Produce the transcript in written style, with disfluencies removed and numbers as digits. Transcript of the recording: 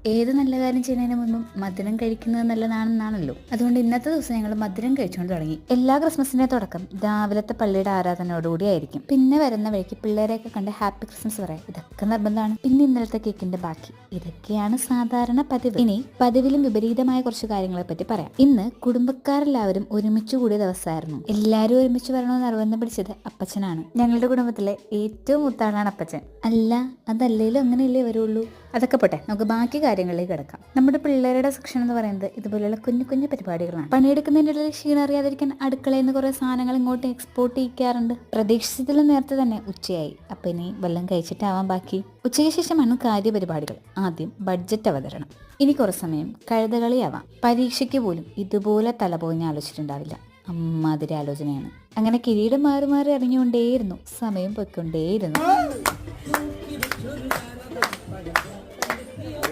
ഏത് നല്ല കാര്യം ചെയ്യുന്നതിന് മുമ്പും മധുരം കഴിക്കുന്നത് നല്ലതാണെന്നാണല്ലോ. അതുകൊണ്ട് ഇന്നത്തെ ദിവസം ഞങ്ങൾ മധുരം കഴിച്ചുകൊണ്ട് തുടങ്ങി. എല്ലാ ക്രിസ്മസിന്റെ തുടക്കം രാവിലത്തെ പള്ളിയുടെ ആരാധനയോടുകൂടി ആയിരിക്കും. പിന്നെ വരുന്ന വഴിക്ക് പിള്ളേരെയൊക്കെ കണ്ട് ഹാപ്പി ക്രിസ്മസ് പറയാം. ഇതൊക്കെ നിർബന്ധമാണ്. പിന്നെ ഇന്നലത്തെ കേക്കിന്റെ ബാക്കി. ഇതൊക്കെയാണ് സാധാരണ പതിവ്. ഇനി പതിവിലും വിപരീതമായ കുറച്ച് കാര്യങ്ങളെ പറ്റി പറയാം. ഇന്ന് കുടുംബക്കാരെല്ലാവരും ഒരുമിച്ച് കൂടിയ ദിവസമായിരുന്നു. എല്ലാവരും ഒരുമിച്ച് വരണമെന്ന് നിർബന്ധം പിടിച്ചത് അപ്പച്ചനാണ്. ഞങ്ങളുടെ കുടുംബത്തിലെ ഏറ്റവും മൂത്താളാണ് അപ്പച്ചൻ. അല്ല, അതല്ലേലും അങ്ങനെയല്ലേ വരുള്ളൂ. അതൊക്കെ പോട്ടെ, നമുക്ക് ബാക്കി കാര്യങ്ങളിലേക്ക് കിടക്കാം. നമ്മുടെ പിള്ളേരുടെ സെക്ഷൻ എന്ന് പറയുന്നത് ഇതുപോലെയുള്ള കുഞ്ഞു കുഞ്ഞു പരിപാടികളാണ്. പണിയെടുക്കുന്നതിൻ്റെ ഇടയിൽ ക്ഷീണം അറിയാതിരിക്കാൻ അടുക്കളയിൽ നിന്ന് കുറെ സാധനങ്ങൾ ഇങ്ങോട്ട് എക്സ്പോർട്ട് ചെയ്യിക്കാറുണ്ട്. പ്രതീക്ഷിച്ചതിലും നേരത്തെ തന്നെ ഉച്ചയായി. അപ്പൊ ഇനി വല്ലതും കഴിച്ചിട്ടാവാൻ ബാക്കി. ഉച്ചയ്ക്ക് ശേഷമാണ് കാര്യപരിപാടികൾ. ആദ്യം ബഡ്ജറ്റ് അവതരണം. ഇനി കുറേ സമയം കഴുതകളിയാവാം. പരീക്ഷയ്ക്ക് പോലും ഇതുപോലെ തലപോഞ്ഞ് ആലോചിച്ചിട്ടുണ്ടാവില്ല. അമ്മാതിരി ആലോചനയാണ്. അങ്ങനെ കിരീടം മാറി മാറി അറിഞ്ഞുകൊണ്ടേയിരുന്നു. സമയം പൊയ്ക്കൊണ്ടേയിരുന്നു.